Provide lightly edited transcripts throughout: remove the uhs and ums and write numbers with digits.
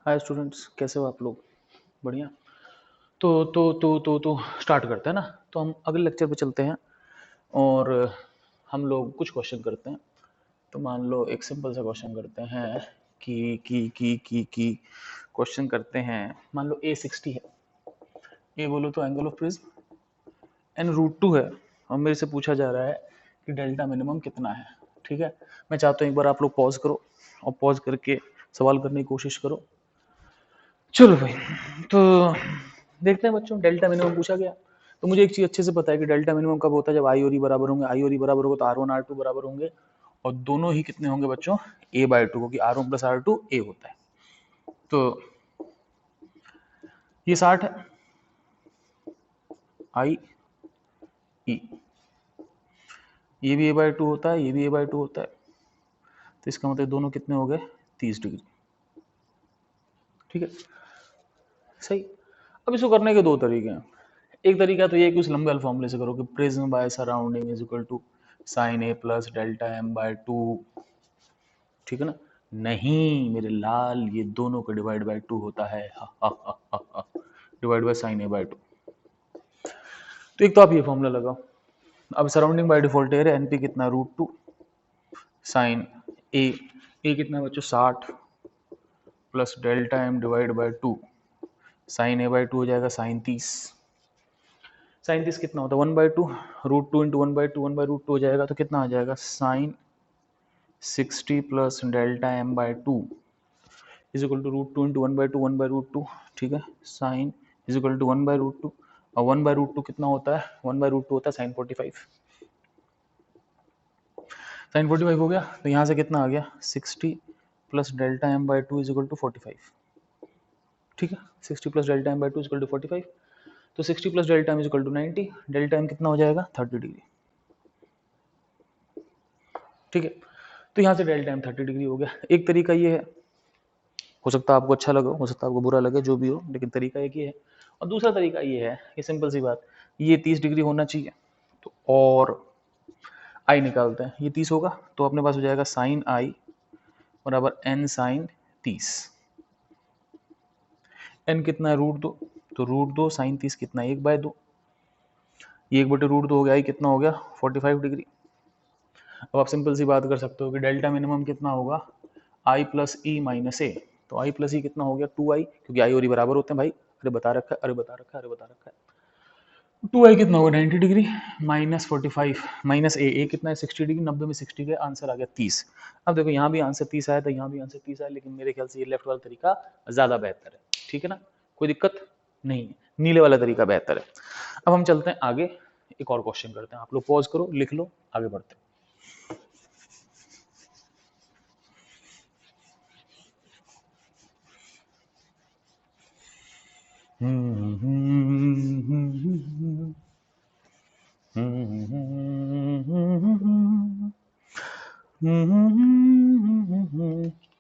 Hi students, कैसे हो आप लोग? बढ़िया। तो स्टार्ट करते हैं ना। तो हम अगले लेक्चर पे चलते हैं और हम लोग कुछ क्वेश्चन करते हैं। तो मान लो एक सिंपल सा क्वेश्चन करते हैं कि क्वेश्चन करते हैं। मान लो A60 है। ए बोलो तो एंगल ऑफ प्रिज्म, एन √2 है और मेरे से पूछा जा रहा है कि डेल्टा मिनिमम कितना है। ठीक है, मैं चाहता हूँ एक बार आप लोग पॉज करो और पॉज करके सवाल करने की कोशिश करो। चलो भाई, तो देखते हैं बच्चों। डेल्टा मिनिमम पूछा गया तो मुझे एक चीज अच्छे से पता है कि डेल्टा मिनिमम कब होता है, जब आई और ई बराबर होंगे। आई और ई बराबर होगा तो R1 R2 बराबर होंगे और दोनों ही कितने होंगे बच्चों? A/2, क्योंकि R1 + R2 A होता है। तो ये 60 है, आई ई, ये भी A/2 होता है, ये भी A/2 होता है। तो इसका मतलब दोनों कितने हो गए? 30 डिग्री। ठीक है, सही। अब इसको करने के दो तरीके हैं। एक तरीका तो ये है कि उस लंबे वाले फॉर्मूले से करो कि prism by surrounding is equal to sine A plus delta m by 2। ठीक है ना? नहीं मेरे लाल, ये दोनों का डिवाइड बाय 2 होता है। Divide by sine A/2। तो एक तो आप ये फॉर्मूला लगाओ। अब सराउंडिंग बाय डिफॉल्ट है, एनपी कितना? √2 साइन ए। ए कितना है बच्चों? 60 plus delta m divide by 2। Sine A/2 हो जाएगा साइन 30। साइन 30 कितना होता है? 1/2। √2 इंटू 1/2, 1/√2 हो जाएगा। तो कितना आ जाएगा? Sine 60 plus delta m by 2 is equal to √2 into 1/2, 1/√2। ठीक है, साइन इज इक्वल टू 1/√2 और 1/√2 कितना होता है? 1/√2 होता है साइन 45। साइन 45 हो गया तो यहाँ से कितना आ गया? 60 plus delta m by 2 is equal to 45। ठीक है, 60 plus delta m by 2 is equal to 45। तो 60 plus delta m is equal to 90। Delta m कितना हो जाएगा? 30 डिग्री। ठीक है, तो यहाँ से डेल्टा एम 30 डिग्री हो गया। एक तरीका ये है, हो सकता है आपको अच्छा लगे, हो सकता है आपको बुरा लगे, जो भी हो, लेकिन तरीका एक ये है। और दूसरा तरीका ये है, ये सिंपल सी बात, ये 30 डिग्री होना चाहिए। तो और आई निकालते हैं। ये 30 होगा तो अपने पास हो जाएगा साइन आई बराबर एन साइन 30। एन कितना है? √2। तो √2 साइन 30 कितना है? 1/2। ये 1/√2 हो गया। आई कितना हो गया? 45 डिग्री। अब आप सिंपल सी बात कर सकते हो कि डेल्टा मिनिमम कितना होगा? आई प्लस ई माइनस ए। तो आई प्लस ई कितना हो गया? 2i, क्योंकि आई और ई बराबर होते हैं भाई। अरे बता रखा है, अरे बता रखा है, अरे बता रखा है। 2i कितना होगा? 90 डिग्री माइनस 45 माइनस ए कितना है? 60 डिग्री। 90 में 60 का आंसर आ गया 30। अब देखो यहाँ भी आंसर 30 आया था, यहाँ भी आंसर 30 आया, लेकिन मेरे ख्याल से ये लेफ्ट वाला तरीका ज़्यादा बेहतर है। ठीक है ना, कोई दिक्कत नहीं है, नीले वाला तरीका बेहतर है। अब हम चलते हैं आगे, एक और क्वेश्चन करते हैं। आप लोग पॉज करो, लिख लो, आगे बढ़ते हैं।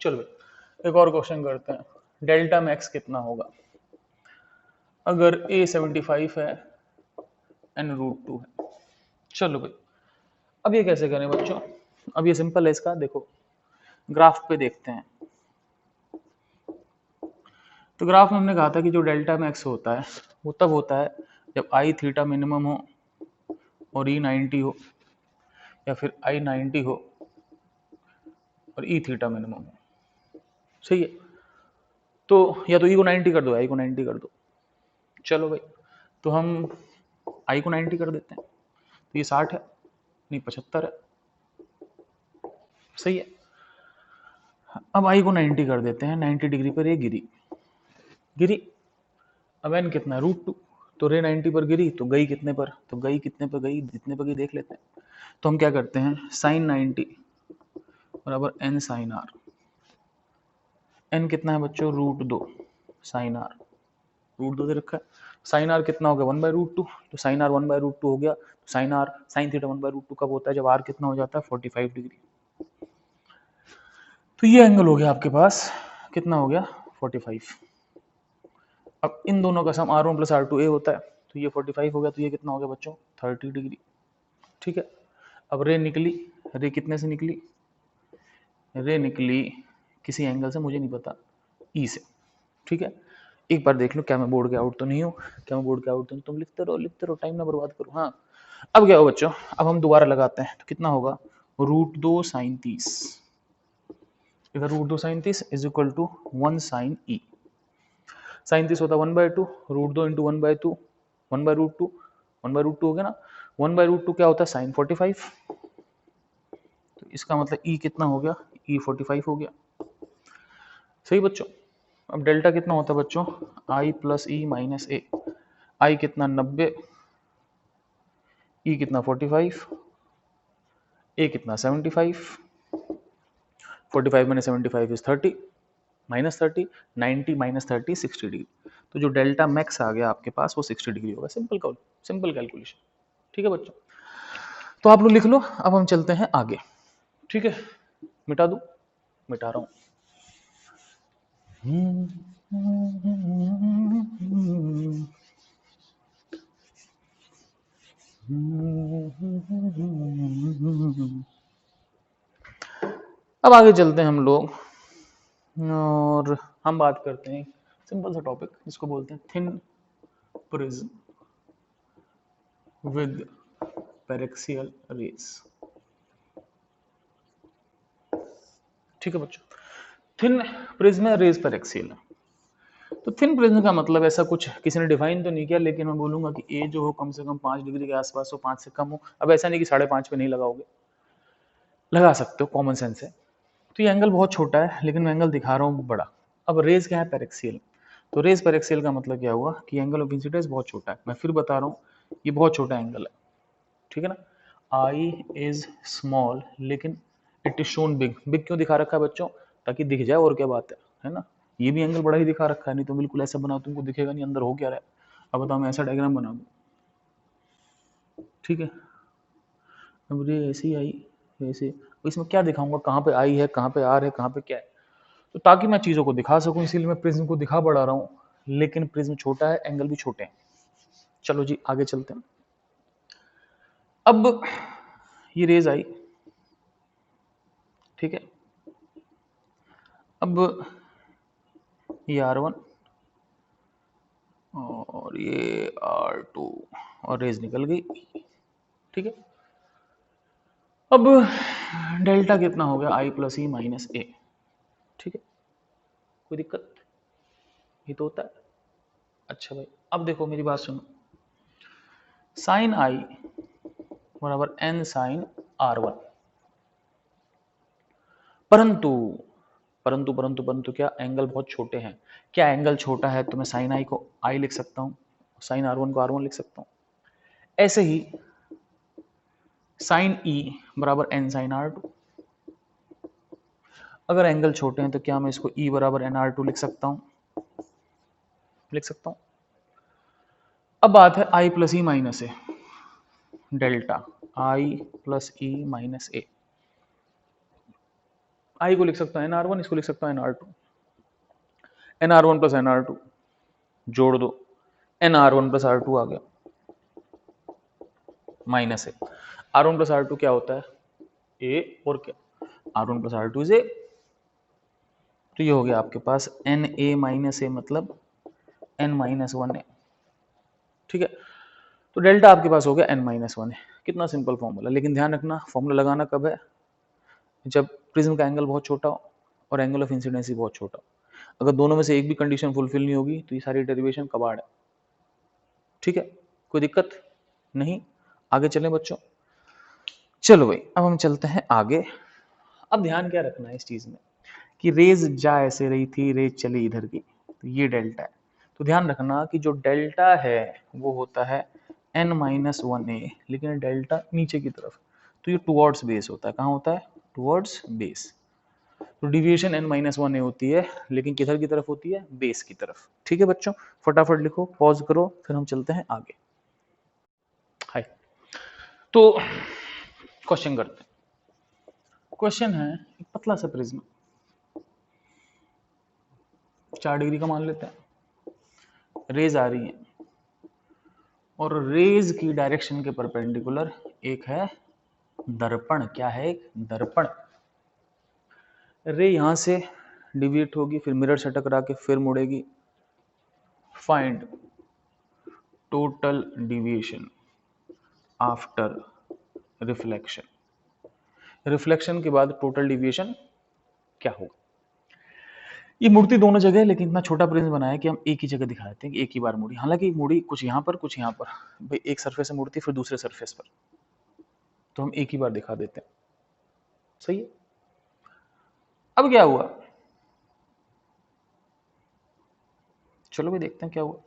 चलो भाई, एक और क्वेश्चन करते हैं। डेल्टा मैक्स कितना होगा अगर A75 है, n√2 है? चलो भाई, अब ये कैसे करें बच्चों? अब ये सिंपल है। इसका देखो, ग्राफ पे देखते हैं। तो ग्राफ में हमने कहा था कि जो डेल्टा मैक्स होता है वो तब होता है जब आई थीटा मिनिमम हो और ई 90 हो, या फिर आई 90 हो और ई थीटा मिनिमम हो। सही है, तो या तो ई को 90 कर दो, आई को 90 कर दो। चलो भाई, तो हम आई को 90 कर देते हैं। तो ये 60 है, नहीं 75 है। सही है, अब आई को 90 कर देते हैं। 90 डिग्री पर ये गिरी गिरी। अब एन कितना है? √2। तो रे 90 पर गिरी तो गई कितने पर? तो गई कितने पर गई? जितने पर गई देख लेते हैं। तो हम क्या करते हैं? साइन 90 बराबर एन साइन आर। एन कितना है बच्चों? √2 साइन आर। √2 दे रखा है। साइन आर कितना हो गया? 1/√2। तो साइन आर 1/√2 हो गया। तो साइन आर साइन थीटा 1/√2 कब होता है? जब आर कितना हो जाता है? 45 डिग्री। तो ये एंगल हो गया आपके पास, कितना हो गया? 45। अब इन दोनों का सम R1 + R2 A होता है। तो ये 45 हो गया, तो ये कितना हो गया बच्चों? 30 डिग्री। ठीक है, अब रे निकली। रे कितने से निकली? रे निकली किसी एंगल से, मुझे नहीं पता, ई से। ठीक है, एक बार देख लो क्या मैं बोर्ड के आउट तो नहीं हूँ, क्या मैं बोर्ड के आउट तो नहीं, तुम लिखते रहो, टाइम ना बर्बाद करो। हाँ, अब क्या हो बच्चों, अब हम दोबारा लगाते हैं, तो कितना होगा, √2 sin 30, इधर √2 sin 30 is equal to 1 sin e। sin 30 होता है 1/2, √2 इंटू 1/2, 1/√2, 1/√2 हो गया ना। 1/√2 क्या होता है, sin 45, तो इसका मतलब e कितना हो गया, e 45 हो गया। सही बच्चों। अब डेल्टा कितना होता है बच्चों, i plus E minus A. आई कितना 90, ई कितना 45, ए कितना 75, 45 minus 75 is 30, minus 30, 90 minus 30 60 degree. तो जो डेल्टा मैक्स आ गया आपके पास वो 60 डिग्री होगा। Simple calculation. ठीक है बच्चों, तो आप लोग लिख लो। अब हम चलते हैं आगे। ठीक है, मिटा दूं, मिटा रहा हूं। अब आगे चलते हैं हम लोग और हम बात करते हैं सिंपल सा टॉपिक जिसको बोलते हैं thin prism with paraxial rays. ठीक है बच्चों, थिन प्रिज्म है, रेज पेरेक्सियल है। तो थिन प्रिज्म का मतलब ऐसा कुछ किसी ने डिफाइन तो नहीं किया, लेकिन मैं बोलूंगा कि ए जो हो कम से कम 5 डिग्री के आसपास हो, 5 से कम हो। अब ऐसा नहीं कि 5.5 पे नहीं लगाओगे, लगा सकते हो, कॉमन सेंस है। तो ये एंगल बहुत छोटा है, लेकिन मैं एंगल दिखा रहा हूँ बड़ा। अब रेज क्या है, पेरेक्सियल। तो रेज पेरेक्सियल का मतलब क्या हुआ कि एंगल ऑफ इंसिडेंस बहुत छोटा है। मैं फिर बता रहा हूँ, ये बहुत छोटा एंगल है। ठीक है ना, आई इज स्मॉल लेकिन it is shown big. Big क्यों दिखा रखा है बच्चों, ताकि दिख जाए, और क्या बात है ना। ये भी एंगल बड़ा ही दिखा रखा है, नहीं तो बिल्कुल ऐसा बनाओ तुमको दिखेगा नहीं अंदर हो क्या रहा है। अब बताओ मैं ऐसा डायग्राम बना दूं, ठीक है, अब ये ऐसी आई ऐसे, इसमें क्या दिखाऊंगा, कहाँ पे आई है, कहाँ पे आर है, कहाँ पे क्या है। तो ताकि मैं चीज़ों को दिखा सकूं, इसीलिए मैं प्रिज्म को दिखा बढ़ा रहा हूँ, लेकिन प्रिज्म छोटा है, एंगल भी छोटे हैं। चलो जी आगे चलते हैं। अब ये रेज आई, ठीक है, अब ये R1 और ये R2 और रेज निकल गई। ठीक है, अब डेल्टा कितना हो गया, I प्लस ई माइनस ए। ठीक है, कोई दिक्कत, ये तो होता है। अच्छा भाई, अब देखो मेरी बात सुनो, साइन आई बराबर एन साइन R1, परंतु परंतु परंतु परंतु क्या, एंगल बहुत छोटे हैं। क्या एंगल छोटा है तो मैं साइन आई को आई लिख सकता हूँ, साइन R1 को R1 लिख सकता हूँ। ऐसे ही साइन ई बराबर एन साइन R2, अगर एंगल छोटे हैं तो क्या मैं इसको ई बराबर एन R2 लिख सकता हूँ, लिख सकता हूँ। अब बात है I plus E minus A, delta I plus E minus A. I को लिख सकता हूँ NR1, इसको लिख सकता हूँ NR2, NR1 प्लस NR2 जोड़ दो, NR1 प्लस R2 आ गया, माइनस है R1 प्लस R2 क्या होता है, ए, और क्या R1 plus R2 is a. तो ये हो गया आपके पास Na माइनस ए मतलब n माइनस 1 है। ठीक है, तो डेल्टा आपके पास हो गया n माइनस 1 है। कितना सिंपल फॉर्मूला, लेकिन ध्यान रखना फॉर्मूला लगाना कब है, जब प्रिज्म का एंगल बहुत छोटा हो और एंगल ऑफ इंसिडेंसी बहुत छोटा हो। अगर दोनों में से एक भी कंडीशन फुलफिल नहीं होगी तो ये सारी डेरिवेशन कबाड़ है। ठीक है, कोई दिक्कत नहीं, आगे चलें बच्चों। चलो भाई, अब हम चलते हैं आगे। अब ध्यान क्या रखना है इस चीज में कि रेज जा ऐसे रही थी, रेज चली इधर की, तो ये डेल्टा है। तो ध्यान रखना कि जो डेल्टा है वो होता है n माइनस 1a, लेकिन डेल्टा नीचे की तरफ, तो ये टुवर्ड्स बेस होता है। कहाँ होता है, टुवर्ड्स बेस। तो डिविएशन n माइनस 1a होती है, लेकिन किधर की तरफ होती है, बेस की तरफ। ठीक है बच्चों, फटाफट लिखो, पॉज करो, फिर हम चलते हैं आगे। हाय, तो क्वेश्चन करते हैं। क्वेश्चन है, एक पतला सा प्रिज्म 4 डिग्री का मान लेते हैं, रेज आ रही है और रेज की डायरेक्शन के परपेंडिकुलर एक है दर्पण। क्या है, एक दर्पण। रे यहां से डिविएट होगी, फिर मिरर से टकरा के फिर मुड़ेगी, find total deviation after reflection. Reflection के बाद टोटल डिविएशन क्या होगा? ये मूर्ति दोनों जगह है, लेकिन इतना छोटा प्रिज्म बनाया कि हम एक ही जगह दिखा देते हैं कि एक ही बार मुड़ी। हालांकि मुड़ी कुछ यहाँ पर कुछ यहाँ पर, भाई एक सरफेस से मुड़ती फिर दूसरे सरफेस पर, तो हम एक ही बार दिखा देते हैं। सही है। अब क्या हुआ, चलो भाई देखते हैं क्या हुआ।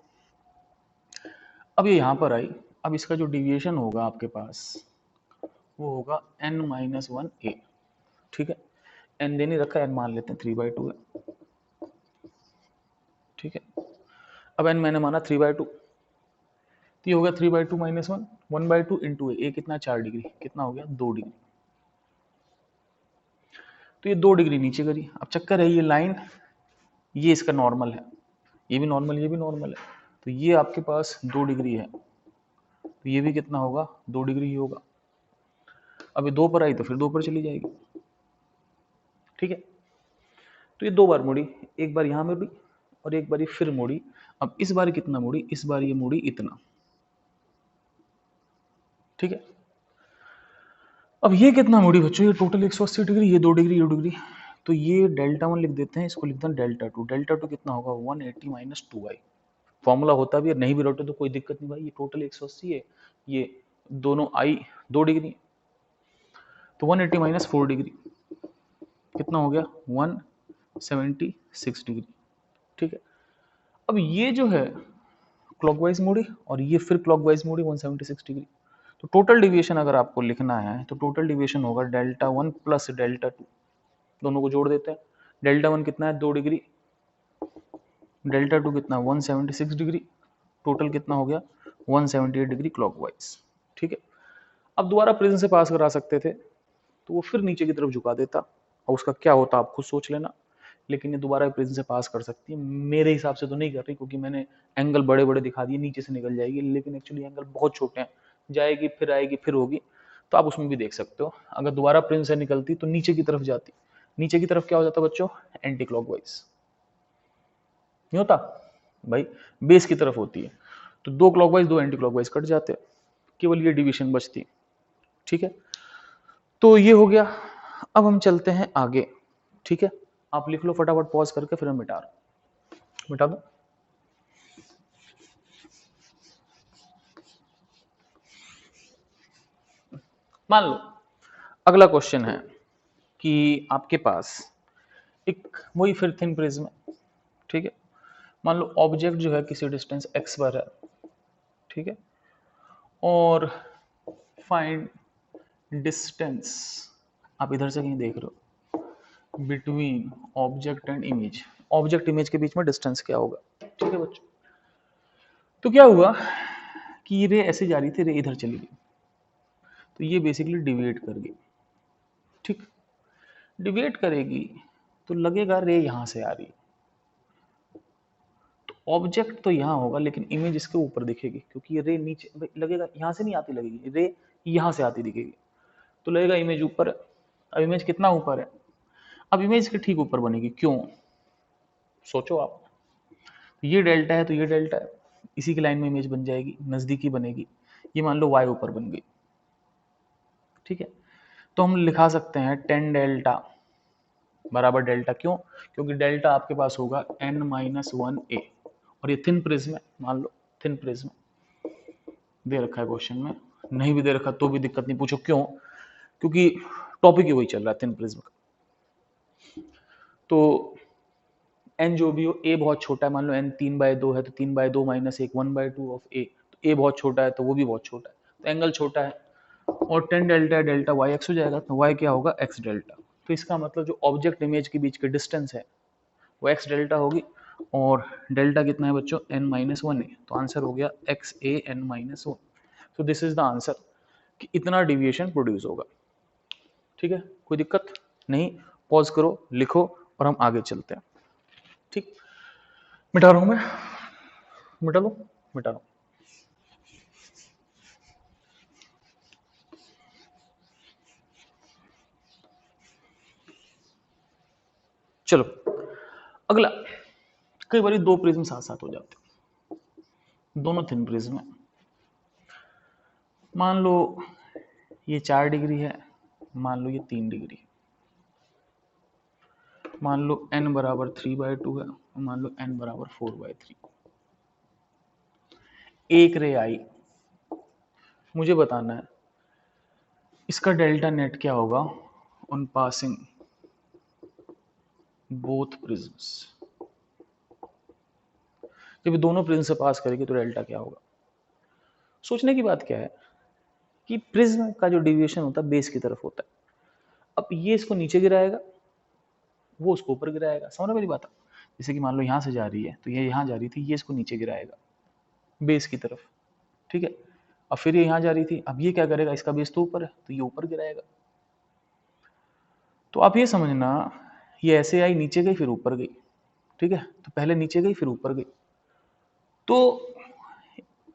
अब ये यहां पर आई, अब इसका जो डिविएशन होगा आपके पास वो होगा n-1 a। ठीक है, n दे नहीं रखा, n मान लेते हैं 3/2 है। ठीक है, अब n मैंने माना 3/2, तो ये हो गया 3/2 - 1, 1/2 इंटू a कितना 4 डिग्री, कितना हो गया 2 डिग्री। तो ये 2 डिग्री नीचे करी। अब चक्कर है ये लाइन, ये इसका नॉर्मल है, ये भी नॉर्मल, ये भी नॉर्मल है, तो ये आपके पास 2 डिग्री है, तो ये भी कितना होगा 2 डिग्री ही होगा। अब ये 2 पर आई तो फिर 2 पर चली जाएगी। ठीक है, तो ये 2 बार मुड़ी, एक बार यहां मुड़ी और एक बार ये फिर मुड़ी। अब इस बार कितना मुड़ी, इस बार ये मुड़ी इतना। ठीक है, अब ये कितना मुड़ी बच्चों, ये टोटल 180 डिग्री, ये 2 डिग्री, ये 2 डिग्री, तो ये डेल्टा 1 लिख देते हैं, इसको लिखते हैं डेल्टा 2। डेल्टा 2 कितना होगा 180 - 2i। फॉर्मूला होता भी है, नहीं भी रटो तो कोई दिक्कत नहीं भाई, ये टोटल 180 है, ये दोनों आई 2 डिग्री, तो 180 - 4 डिग्री कितना हो गया 176 डिग्री। ठीक है, अब ये जो है क्लॉकवाइज मुड़ी और ये फिर क्लॉकवाइज मुड़ी 176 डिग्री। तो टोटल डिविएशन अगर आपको लिखना है तो टोटल डिविएशन होगा डेल्टा 1 प्लस डेल्टा 2, दोनों को जोड़ देते हैं। डेल्टा 1 कितना है 2 डिग्री, डेल्टा 2 कितना 176 डिग्री, टोटल कितना हो गया 178 डिग्री क्लॉकवाइज। ठीक है, अब दोबारा प्रिज्म से पास करा सकते थे तो वो फिर नीचे की तरफ झुका देता, और उसका क्या होता आप खुद सोच लेना। लेकिन ये दोबारा प्रिज्म से पास कर सकती है, मेरे हिसाब से तो नहीं कर रही, क्योंकि मैंने एंगल बड़े बड़े दिखा दिए, नीचे से निकल जाएगी, लेकिन एक्चुअली एंगल बहुत छोटे हैं, जाएगी फिर आएगी फिर होगी, तो आप उसमें भी देख सकते हो। अगर दोबारा प्रिज्म से निकलती तो नीचे की तरफ जाती, नीचे की तरफ क्या हो जाता बच्चों एंटी क्लॉकवाइज, नहीं होता भाई, बेस की तरफ होती है, तो 2 क्लॉकवाइज 2 एंटी क्लॉकवाइज कट जाते हैं, केवल ये डिवीजन बचती। ठीक है, तो ये हो गया। अब हम चलते हैं आगे। ठीक है, आप लिख लो फटाफट पॉज करके, फिर हम मिटा दो। मान लो अगला क्वेश्चन है कि आपके पास एक वही फिर थिन प्रिज्म है। ठीक है, मान लो ऑब्जेक्ट जो है किसी डिस्टेंस x पर है। ठीक है, और फाइंड डिस्टेंस, आप इधर से कहीं देख रहे हो, between object and image. Object image के बीच में डिस्टेंस क्या होगा। ठीक है बच्चों, तो क्या हुआ कि ये रे ऐसे जा रही थी, रे इधर चली गई, तो ये बेसिकली डिविएट कर गई। ठीक, डिविएट करेगी तो लगेगा रे यहां से आ रही, तो ऑब्जेक्ट तो यहां होगा लेकिन इमेज इसके ऊपर दिखेगी, क्योंकि ये रे नीचे लगेगा, यहां से नहीं आती लगेगी, रे यहां से आती दिखेगी, तो लगेगा इमेज ऊपर है। अब इमेज कितना ऊपर है, अब इमेज के ठीक ऊपर बनेगी, क्यों सोचो आप, ये डेल्टा है तो ये डेल्टा है, इसी की लाइन में इमेज बन जाएगी, नजदीकी बनेगी। ये मान लो y ऊपर बन गई। ठीक है, तो हम लिखा सकते हैं 10 डेल्टा बराबर डेल्टा, क्यों, क्योंकि डेल्टा आपके पास होगा n-1a, और ये थिन प्रिज्म है, मान लो थिन प्रिज्म दे रखा है क्वेश्चन में, नहीं भी दे रखा तो भी दिक्कत नहीं, पूछो क्यों, क्योंकि टॉपिक ही वही चल रहा है थिन प्रिज्म का। तो n जो भी हो, a बहुत छोटा है, मान लो n 3/2 है तो 3/2 - 1 1/2 ऑफ a, तो a बहुत छोटा है तो वो भी बहुत छोटा है, तो एंगल छोटा है, और 10 डेल्टा डेल्टा y x हो जाएगा, तो y क्या होगा x डेल्टा। तो इसका मतलब जो ऑब्जेक्ट इमेज के बीच की डिस्टेंस है वो x डेल्टा होगी, और डेल्टा कितना है बच्चों n-1 है, तो आंसर हो गया xa n-1। तो दिस इज द आंसर कि इतना डिविएशन प्रोड्यूस होगा। ठीक है, कोई दिक्कत नहीं, पॉज करो, लिखो, और हम आगे चलते हैं। ठीक, मिटा रहा हूं मैं, मिटा लो, मिटा रहा हूं। चलो अगला, कई बार 2 प्रिज्म साथ साथ हो जाते हैं, दोनों थिन प्रिज्म है। मान लो ये 4 डिग्री है, मान लो ये 3 डिग्री, मान लो n बराबर 3/2 है, मान लो n बराबर 4/3। एक रे आई, मुझे बताना है इसका डेल्टा नेट क्या होगा ऑन पासिंग बोथ प्रिज्म्स। जब ये दोनों प्रिज्म से पास करेगी तो डेल्टा क्या होगा। सोचने की बात क्या है कि प्रिज्म का जो डिविएशन होता है बेस की तरफ होता है। अब ये इसको नीचे गिराएगा, वो उसको ऊपर गिराएगा। समझ रहे मेरी बात। जैसे कि मान लो यहाँ से जा रही है तो ये यहाँ जा रही थी, ये इसको नीचे गिराएगा बेस की तरफ, ठीक है। अब फिर ये यहाँ जा रही थी, अब ये क्या करेगा, इसका बेस तो ऊपर है तो ये ऊपर गिराएगा। तो आप ये समझना ये ऐसे आई, नीचे गई फिर ऊपर गई, ठीक है। तो पहले नीचे गई फिर ऊपर गई, तो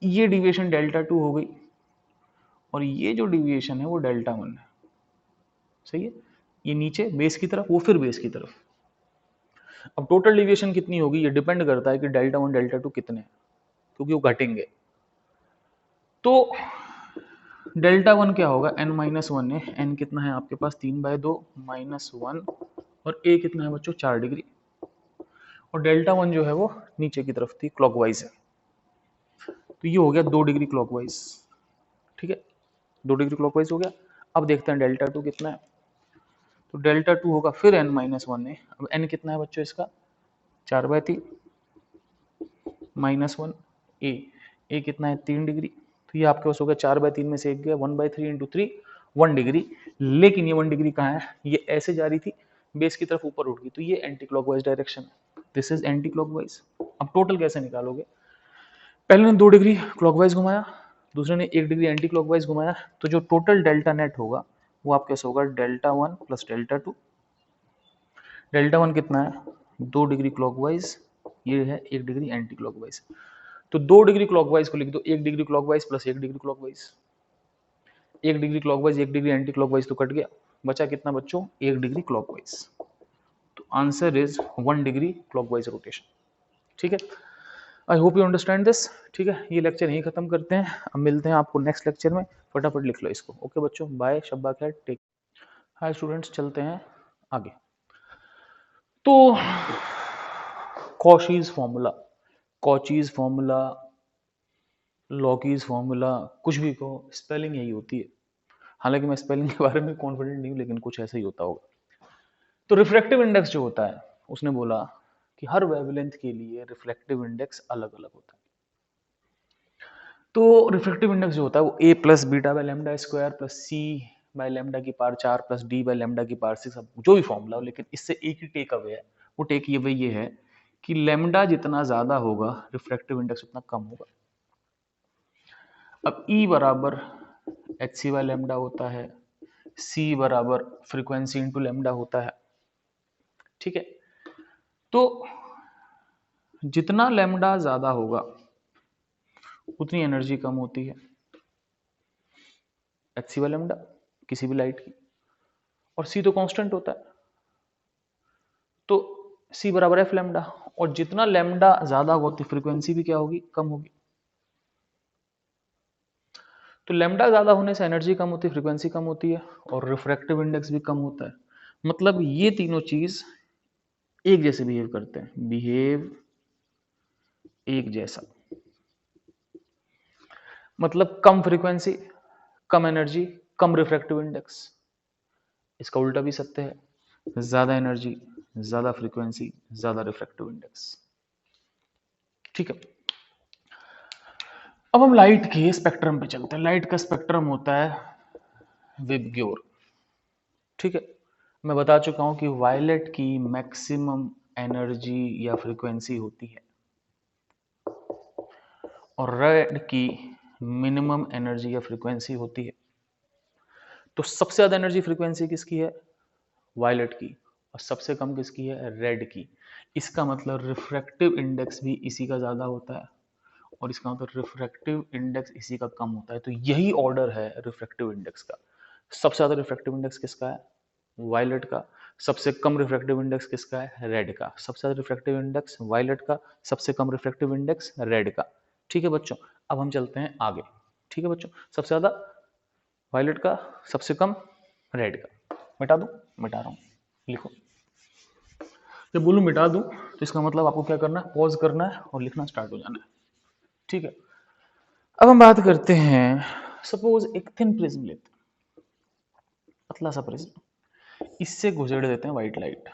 ये डिविएशन डेल्टा 2 हो गई और ये जो डिविएशन है वो डेल्टा 1 है। सही है। ये नीचे बेस की तरफ, वो फिर बेस की तरफ। अब टोटल डिविएशन कितनी होगी, ये डिपेंड करता है कि डेल्टा 1 डेल्टा 2 कितने हैं, क्योंकि वो घटेंगे। तो डेल्टा 1 क्या होगा, n-1 है। n कितना है आपके पास 3/2 -1 और a कितना है बच्चों 4 डिग्री। और डेल्टा 1 जो है वो नीचे की तरफ थी, क्लॉकवाइज है, तो ये हो गया 2 डिग्री क्लॉकवाइज, ठीक है। 2 डिग्री क्लॉकवाइज हो गया। अब देखते हैं डेल्टा 2 कितना है। तो डेल्टा 2 होगा फिर n-1 है। अब n कितना है बच्चों इसका 4/3 -1 a कितना है 3 डिग्री। तो ये आपके पास हो गया 4/3 में से एक गया 1/3 इंटू 3 1 डिग्री। लेकिन ये 1 डिग्री कहाँ है, ये ऐसे जा रही थी बेस की तरफ ऊपर उठ गई, तो ये एंटी क्लॉकवाइज डायरेक्शन है। This is anti clockwise. अब टोटल कैसे निकालोगे, पहले ने 2 डिग्री क्लॉकवाइज घुमाया, दूसरे ने 1 डिग्री एंटी क्लॉकवाइज घुमाया, तो जो टोटल डेल्टा नेट होगा वो आपके पास होगा डेल्टा 1 प्लस डेल्टा 2। डेल्टा 1 कितना है 2 डिग्री क्लॉकवाइज, ये है 1 डिग्री एंटी क्लॉकवाइज। तो 2 डिग्री क्लॉकवाइज को लिख दो 1 degree clockwise plus 1 degree clockwise. 1 degree clockwise 1 degree anti clockwise तो कट गया, बचा कितना बच्चों 1 डिग्री क्लॉकवाइज। तो answer is 1 degree clockwise rotation, ठीक है। I hope you understand this, ठीक है। ये लेक्चर यहीं खत्म करते हैं, अब मिलते हैं आपको नेक्स्ट लेक्चर में। फटाफट लिख लो इसको। ओके बच्चों, बाय, शब्बा खैर, टेक। हाय स्टूडेंट्स, चलते हैं आगे। तो कॉशीज फॉर्मूला, कॉचीज फॉर्मूला, लॉकीज फॉर्मूला, कुछ भी कहो, स्पेलिंग यही होती है। हालांकि मैं स्पेलिंग के बारे में कॉन्फिडेंट नहीं हूँ, लेकिन कुछ ऐसा ही होता होगा। तो रिफ्रैक्टिव इंडेक्स जो होता है, उसने बोला कि हर वेवलेंथ के लिए रिफ्लेक्टिव इंडेक्स अलग अलग होता है। तो रिफ्रैक्टिव इंडेक्स जो होता है वो a plus beta by lambda square plus C by lambda की power 4 plus D by lambda की पावर 6, जो भी फॉर्मूला हो, लेकिन इससे एक ही टेक अवे है। वो टेक अवे ये है कि लेमडा जितना ज्यादा होगा रिफ्रैक्टिव इंडेक्स उतना कम होगा। अब E बराबर एच सी बाई लेमडा होता है, C बराबर फ्रीक्वेंसी इंटू लेमडा होता है, ठीक है। तो जितना लेमडा ज्यादा होगा उतनी एनर्जी कम होती है, एच सी बाई लेमडा किसी भी लाइट की, और C तो कांस्टेंट होता है, तो C बराबर एफ लेमडा। और जितना लेमडा ज्यादा होगा तो फ्रीक्वेंसी भी क्या होगी, कम होगी। तो लेमडा ज्यादा होने से एनर्जी कम होती है, फ्रीक्वेंसी कम होती है, और रिफ्रैक्टिव इंडेक्स भी कम होता है। मतलब ये तीनों चीज एक जैसे बिहेव करते हैं, बिहेव एक जैसा। मतलब कम फ्रीक्वेंसी कम एनर्जी कम रिफ्रैक्टिव इंडेक्स। इसका उल्टा भी सत्य है, ज्यादा एनर्जी ज्यादा फ्रीक्वेंसी ज्यादा रिफ्रैक्टिव इंडेक्स, ठीक है। अब हम लाइट के स्पेक्ट्रम पे चलते हैं। लाइट का स्पेक्ट्रम होता है विबग्योर, ठीक है। मैं बता चुका हूं कि वायलेट की मैक्सिमम एनर्जी या फ्रीक्वेंसी होती है और रेड की मिनिमम एनर्जी या फ्रीक्वेंसी होती है। तो सबसे ज्यादा एनर्जी फ्रीक्वेंसी किसकी है, वायलेट की, और सबसे कम किसकी है, रेड की। इसका मतलब रिफ्रैक्टिव इंडेक्स भी इसी का ज्यादा होता है और इसका मतलब रिफ्रैक्टिव इंडेक्स इसी का कम होता है। तो यही ऑर्डर है रिफ्रैक्टिव इंडेक्स का। सबसे ज्यादा रिफ्रैक्टिव इंडेक्स किसका है, वायलेट का। सबसे कम रिफ्रैक्टिव इंडेक्स किसका है, रेड का। सबसे ज्यादा रिफ्रैक्टिव इंडेक्स वायलेट का, सबसे कम रिफ्रैक्टिव इंडेक्स रेड का, ठीक है बच्चों, अब हम चलते हैं आगे। ठीक है बच्चों, सबसे ज़्यादा वायलेट का, सबसे कम रेड का। मिटा दूं? मिटा रहा हूँ, लिखो। जब बोलूँ मिटा दूं तो इसका मतलब आपको क्या करना है, पॉज करना है और लिखना स्टार्ट हो जाना है। ठीक है, अब हम बात करते हैं, सपोज एक थिन प्रिज्म लेते हैं, पतला सा प्रिज्म, इससे गुजर देते हैं व्हाइट लाइट।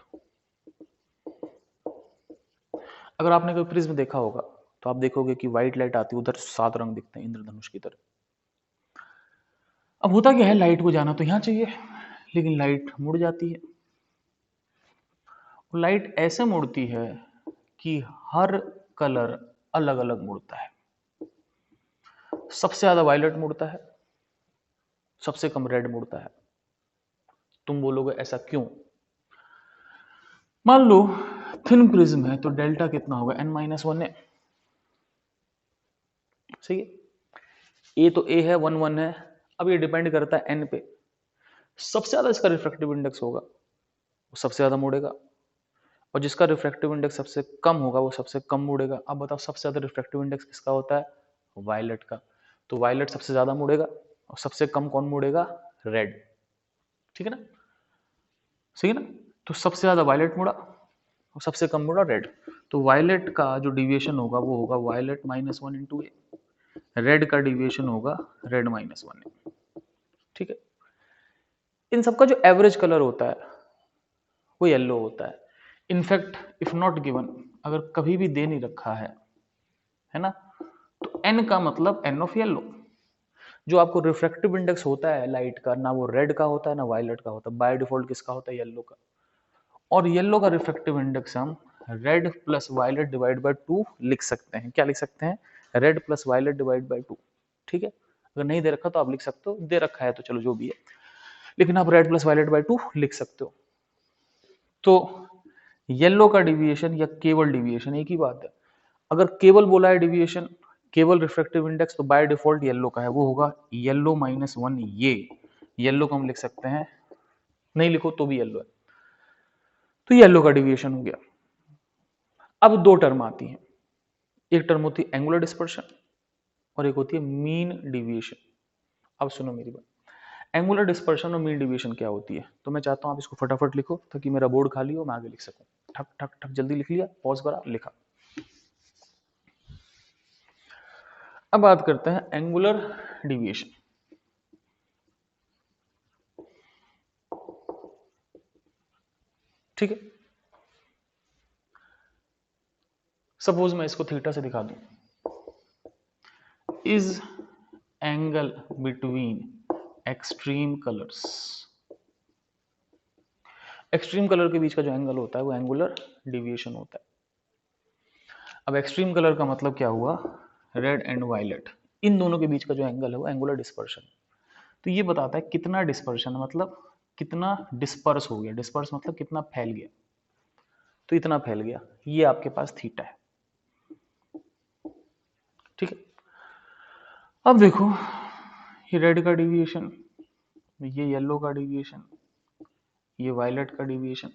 अगर आपने कोई प्रिज्म देखा होगा तो आप देखोगे कि व्हाइट लाइट आती है, उधर 7 रंग दिखते हैं इंद्रधनुष की तरह। अब होता क्या है, लाइट को जाना तो यहां चाहिए, लेकिन लाइट मुड़ जाती है। लाइट ऐसे मुड़ती है कि हर कलर अलग अलग मुड़ता है। सबसे ज्यादा वायलेट मुड़ता है, सबसे कम रेड मुड़ता है। तुम बोलोगे ऐसा क्यों? मान लो थिन प्रिज्म है तो डेल्टा कितना होगा, n-1 है। सही है, ए तो ए है, 1 है। अब ये डिपेंड करता है n पे। सबसे ज्यादा इसका रिफ्रैक्टिव इंडेक्स होगा वो सबसे ज्यादा मुड़ेगा, और जिसका रिफ्रैक्टिव इंडेक्स सबसे कम होगा वो सबसे कम मुड़ेगा। अब बताओ सबसे ज्यादा रिफ्रैक्टिव इंडेक्स किसका होता है, वायलेट का। तो वायलेट सबसे ज्यादा मुड़ेगा और सबसे कम कौन मुड़ेगा, रेड। ठीक है ना, सही है ना। तो सबसे ज्यादा वायलेट मुड़ा और सबसे कम मुड़ा रेड। तो वायलेट का जो डिविएशन होगा वो होगा वायलेट -1 इंटू ए, रेड का डिविएशन होगा रेड -1 ए। ठीक है, इन सबका जो एवरेज कलर होता है वो येलो होता है। इनफैक्ट इफ नॉट गिवन, अगर कभी भी दे नहीं रखा है ना, तो एन का मतलब एन ऑफ येलो। जो आपको रिफ्रैक्टिव इंडेक्स होता है लाइट का, ना वो रेड का होता है ना वायलेट का होता है, बाय डिफॉल्ट किसका होता है, येलो का। और येलो का रिफ्रैक्टिव इंडेक्स हम red plus violet divide by 2 लिख सकते हैं। क्या लिख सकते हैं, red plus violet divide by 2। ठीक है, अगर नहीं दे रखा तो आप लिख सकते हो, दे रखा है तो चलो जो भी है, लेकिन आप रेड प्लस वायलेट बाय 2 लिख सकते हो। तो येलो का डिविएशन या केवल डिविएशन एक ही बात है। अगर केवल बोला है डिविएशन, केवल रिफ्रैक्टिव इंडेक्स, तो बाय डिफॉल्ट येलो का है, वो होगा येलो -1 ये। येलो को हम लिख सकते हैं, नहीं लिखो तो भी येलो है, तो येलो का डिविएशन हो गया। अब दो टर्म आती हैं, एक टर्म होती है एंगुलर डिस्पर्शन और एक होती है मीन डिविएशन। अब सुनो मेरी बात, एंगुलर डिस्पर्शन और मीन डिविएशन क्या होती है, तो मैं चाहता हूं आप इसको फटाफट लिखो ताकि मेरा बोर्ड खाली हो, मैं आगे लिख सकूं। ठक ठक ठक, जल्दी लिख लिया, पॉज करा, लिखा। अब बात करते हैं एंगुलर डिविएशन। ठीक है, सपोज मैं इसको थीटा से दिखा दूं, is angle between extreme colours. Extreme colour के बीच का जो एंगल होता है वो एंगुलर डिविएशन होता है। अब एक्सट्रीम कलर का मतलब क्या हुआ, रेड एंड वायलेट, इन दोनों के बीच का जो एंगल है वो एंगुलर डिस्पर्शन। तो ये बताता है कितना डिस्पर्शन, मतलब कितना डिस्पर्स हो गया। डिस्पर्स मतलब कितना फैल गया, तो इतना फैल गया, ये आपके पास थीटा है। ठीक है, अब देखो ये रेड का डिविएशन, ये येलो का डिविएशन, ये वायलेट का डिविएशन।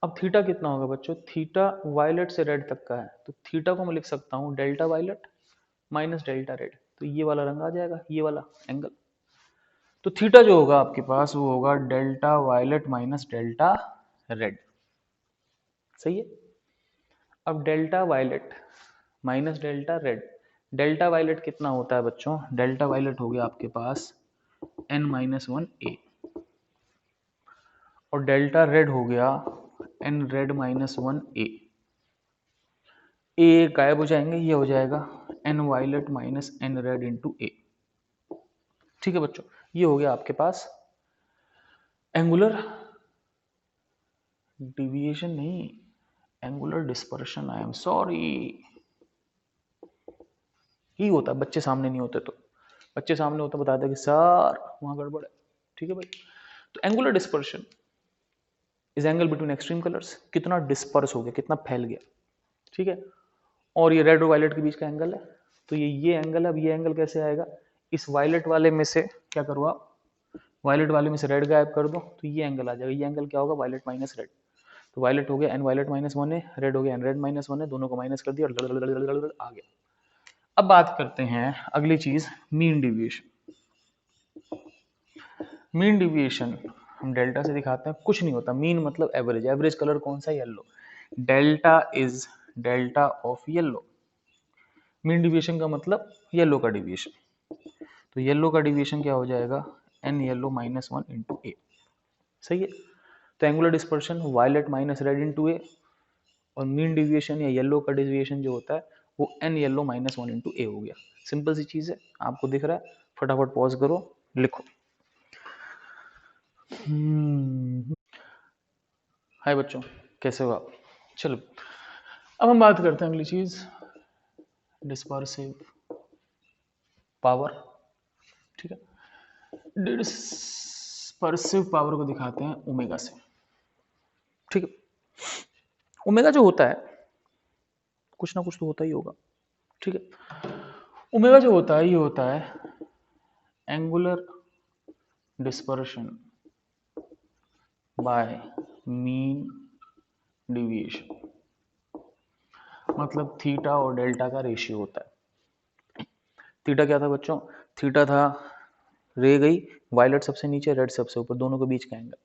अब थीटा कितना होगा बच्चों, थीटा वायलेट से रेड तक का है, तो थीटा को मैं लिख सकता हूं delta violet minus delta red. तो ये वाला रंग आ जाएगा, ये वाला एंगल। तो थीटा जो होगा आपके पास वो होगा delta violet minus delta red. सही है, अब delta violet minus delta red, delta violet कितना होता है बच्चों, डेल्टा वायलेट हो गया आपके पास n-1 ए, और डेल्टा रेड हो गया n रेड -1 ए गायब हो जाएंगे, ये हो जाएगा n violet minus n red into A. ठीक है बच्चों, ये हो गया आपके पास एंगुलर डिविएशन, नहीं angular dispersion, I am sorry. ही होता है, बच्चे सामने नहीं होते तो, बच्चे सामने होते बताते कि सर वहां गड़बड़ है। ठीक है भाई, तो angular dispersion is angle between extreme colours, कितना डिस्पर्स हो गया, कितना फैल गया। ठीक है, और ये रेड और वायलेट के बीच का एंगल है, तो ये एंगल है। अब ये एंगल कैसे आएगा, इस वायलेट वाले में से क्या करो आप, वायलेट वाले में से रेड गायब कर दो तो ये एंगल आ जाएगा। ये एंगल क्या होगा, वायलेट माइनस रेड। तो वायलेट हो गया n वायलेट -1 है, रेड हो गया n रेड -1 है, दोनों को माइनस कर दिया, आ गया। अब बात करते हैं अगली चीज, मीन डिविएशन। मीन डिविएशन हम डेल्टा से दिखाते हैं, कुछ नहीं होता। मीन मतलब एवरेज, एवरेज कलर कौन सा, yellow. Delta is delta of yellow. Mean deviation का मतलब येलो का डिविएशन। तो येलो का डिविएशन क्या हो जाएगा, n yellow minus one into A. सही है। तो angular dispersion violet minus red into A, और मीन डिविएशन या येलो का डिविएशन जो होता है वो n yellow minus one into A हो गया। सिंपल सी चीज है, आपको दिख रहा है, फटाफट पॉज करो, लिखो। हाय बच्चों, कैसे हो आप? चलो अब हम बात करते हैं अगली चीज, डिस्पर्सिव पावर। ठीक है, डिस्पर्सिव पावर को दिखाते हैं ओमेगा से। ठीक है, ओमेगा जो होता है, कुछ ना कुछ तो होता ही होगा। ठीक है, ओमेगा जो होता है ये होता है angular dispersion by mean deviation. मतलब थीटा और डेल्टा का रेशियो होता है। थीटा क्या था बच्चों, थीटा था रे गई, वायलेट सबसे नीचे रेड सबसे ऊपर, दोनों के बीच का एंगल।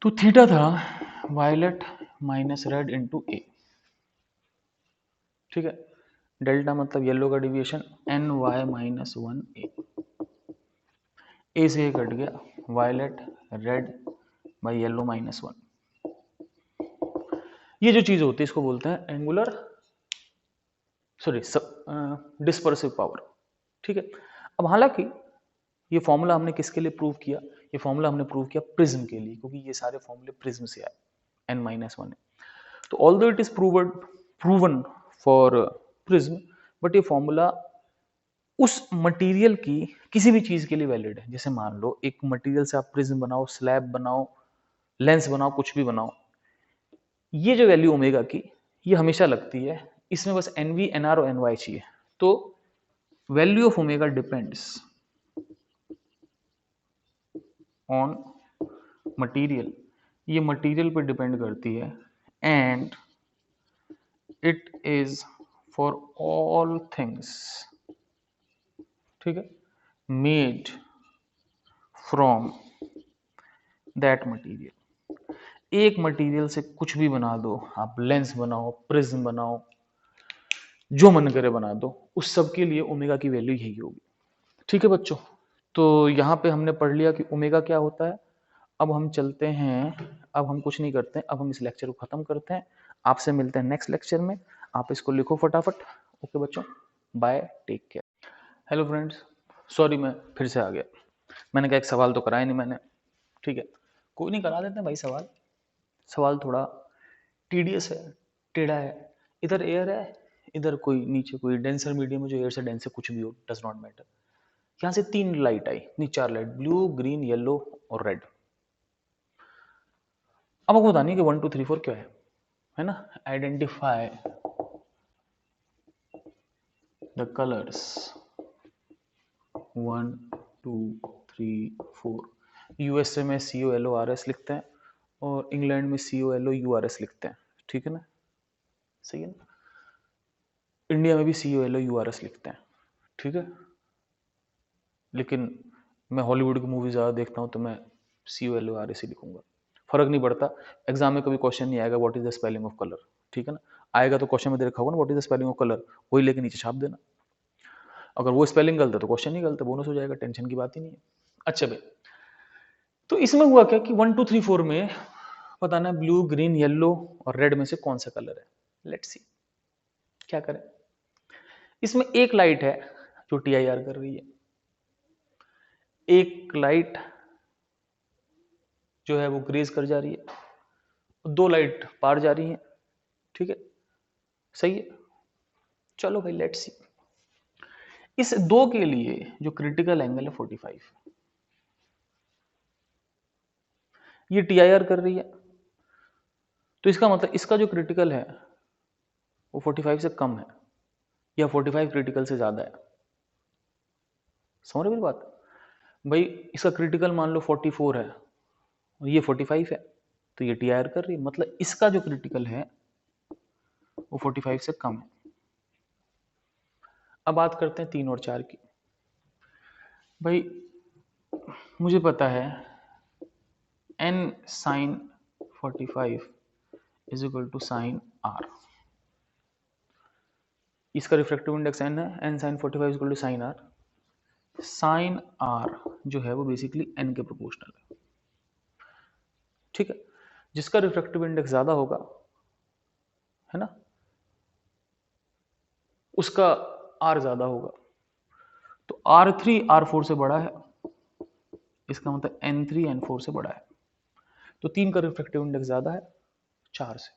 तो थीटा था violet minus red into A. ठीक है, डेल्टा मतलब येलो का deviation n Y minus one A से ए कट गया, violet red by yellow minus one. ये जो चीज होती है इसको बोलते हैं एंगुलर डिस्पर्सिव पावर। ठीक है, अब हालांकि ये फॉर्मूला हमने किसके लिए प्रूव किया, ये फॉर्मूला हमने प्रूव किया प्रिज्म के लिए, क्योंकि ये सारे फॉर्मूले प्रिज्म से आए, एन माइनस वन है। तो although it is proven for prism, but ये फॉर्मूला उस मटेरियल की किसी भी चीज के लिए वैलिड है। जैसे मान लो एक मटेरियल से आप प्रिज्म बनाओ, स्लैब बनाओ, लेंस बनाओ, कुछ भी बनाओ, ये जो वैल्यू ओमेगा की ये हमेशा लगती है। इसमें बस एन वी एन आर और एन वाई चाहिए। तो value of omega depends on material, ये मटेरियल पर डिपेंड करती है, and it is for all things, ठीक है, मेड फ्रॉम दैट मटेरियल। एक मटेरियल से कुछ भी बना दो, आप लेंस बनाओ, प्रिज्म बनाओ, जो मन करे बना दो, उस सब के लिए ओमेगा की वैल्यू यही होगी। ठीक है बच्चों, तो यहाँ पे हमने पढ़ लिया कि ओमेगा क्या होता है। अब हम चलते हैं, अब हम कुछ नहीं करते हैं, अब हम इस लेक्चर को खत्म करते हैं। आपसे मिलते हैं नेक्स्ट लेक्चर में। आप इसको लिखो फटाफट। ओके बच्चों, bye, take care. Hello friends, sorry मैं फिर से आ गया। मैंने कहा एक सवाल तो कराया नहीं मैंने। ठीक है, कोई नहीं, करा देते हैं भाई सवाल। सवाल थोड़ा टीडियस है, टेढ़ा है। इधर एयर है, इधर कोई नीचे कोई डेंसर मीडियम है, जो एयर से डेंस है, कुछ भी हो, डज नॉट मैटर। यहाँ से तीन लाइट आई, नहीं चार लाइट, ब्लू ग्रीन येलो और रेड। अब आपको बतानी है कि 1 2 3 4 क्या है ना। Identify the colours 1 2 3 4। यूएसए में COLORS लिखते हैं और इंग्लैंड में COLOURS लिखते हैं। ठीक है ना, सही है ना। इंडिया में भी COLOURS लिखते हैं। ठीक है, लेकिन मैं हॉलीवुड की मूवी ज़्यादा देखता हूँ तो मैं COLORS ही लिखूंगा, फर्क नहीं पड़ता। एग्जाम में कभी क्वेश्चन नहीं आएगा what is the spelling of colour, ठीक है ना। आएगा तो क्वेश्चन में दे रखा होगा ना what is the spelling of colour, वही लेके नीचे छाप देना। अगर वो स्पेलिंग गलत है तो क्वेश्चन नहीं गलत है, बोनस हो जाएगा, टेंशन की बात ही नहीं है। अच्छा भाई, तो इसमें हुआ क्या कि 1 2 3 4 में बताना ब्लू ग्रीन येलो और रेड में से कौन सा कलर है। लेट्स सी क्या करें। इसमें एक लाइट है जो TIR कर रही है, एक लाइट जो है वो ग्रेज कर जा रही है, दो लाइट पार जा रही है। ठीक है, सही है। चलो भाई लेट्स सी। इस दो के लिए जो क्रिटिकल एंगल है 45, ये TIR कर रही है, तो इसका मतलब इसका जो क्रिटिकल है वो 45 से कम है या 45 क्रिटिकल से ज्यादा है। समझ रहे मेरी बात? भाई इसका क्रिटिकल मान लो 44 है और ये 45 है, तो ये TIR कर रही है, मतलब इसका जो क्रिटिकल है वो 45 से कम है। अब बात करते हैं 3 और 4 की। भाई मुझे पता है n sin 45 is equal to sine r। इसका रिफ्रैक्टिव इंडेक्स n है, n sin 45 is equal to sine r। Sine r जो है वो बेसिकली n के प्रोपोर्शनल है, ठीक है। जिसका रिफ्रैक्टिव इंडेक्स ज्यादा होगा, है ना, उसका r ज्यादा होगा। तो r3 r4 से बड़ा है, इसका मतलब n3 n4 से बड़ा है। तो 3 का रिफ्रैक्टिव इंडेक्स ज्यादा है 4 से,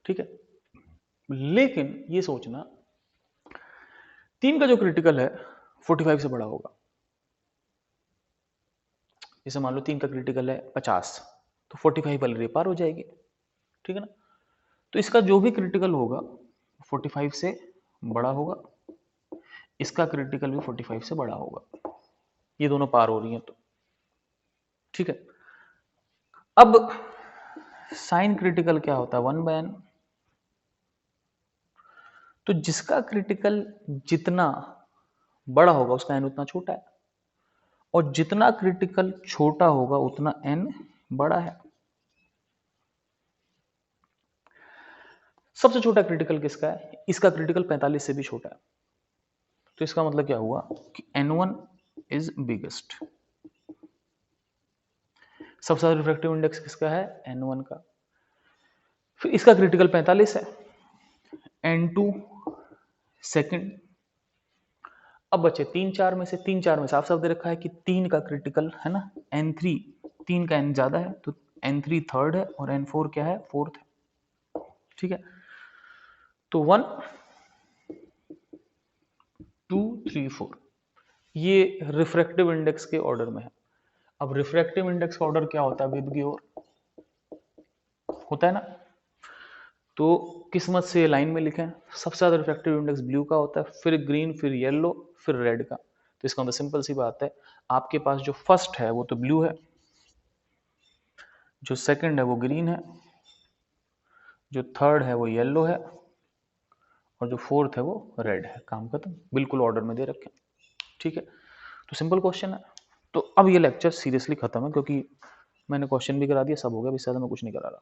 ठीक है। लेकिन ये सोचना 3 का जो क्रिटिकल है 45 से बड़ा होगा। जैसे मान लो 3 का क्रिटिकल है 50, तो 45 ऑलरेडी पार हो जाएगी, ठीक है ना। तो इसका जो भी क्रिटिकल होगा 45 से बड़ा होगा, इसका क्रिटिकल भी 45 से बड़ा होगा, ये दोनों पार हो रही हैं तो, ठीक है। अब साइन क्रिटिकल क्या होता है 1/n। तो जिसका क्रिटिकल जितना बड़ा होगा उसका n उतना छोटा है, और जितना क्रिटिकल छोटा होगा उतना n बड़ा है। सबसे छोटा क्रिटिकल किसका है? इसका क्रिटिकल 45 से भी छोटा है। तो इसका मतलब क्या हुआ कि n1 इज बिगेस्ट। सबसे ज्यादा रिफ्रैक्टिव इंडेक्स किसका है? n1 का। फिर इसका क्रिटिकल 45 है, n2 सेकंड। अब बचे 3 4 में से, 3 4 में साफ साफ दे रखा है कि 3 का क्रिटिकल है ना n3, 3 का n ज्यादा है तो n3 थर्ड है और n4 क्या है? फोर्थ है, ठीक है। तो 1 2 3 4 ये रिफ्रैक्टिव इंडेक्स के ऑर्डर में है। अब रिफ्रैक्टिव इंडेक्स का ऑर्डर क्या होता है? विद की ओर होता है ना। तो किस्मत से लाइन में लिखें, सबसे ज्यादा रिफ्रैक्टिव इंडेक्स ब्लू का होता है, फिर ग्रीन, फिर येलो, फिर रेड का। तो इसका मतलब सिंपल सी बात है, आपके पास जो फर्स्ट है वो तो ब्लू है, जो सेकंड है वो ग्रीन है, जो थर्ड है वो येलो है, और जो फोर्थ है वो रेड है। काम खत्म, बिल्कुल ऑर्डर में दे रखे, ठीक है। तो सिंपल क्वेश्चन है। तो अब ये लेक्चर सीरियसली खत्म है, क्योंकि मैंने क्वेश्चन भी करा दिया, सब हो गया, इससे ज्यादा मैं कुछ नहीं करा रहा।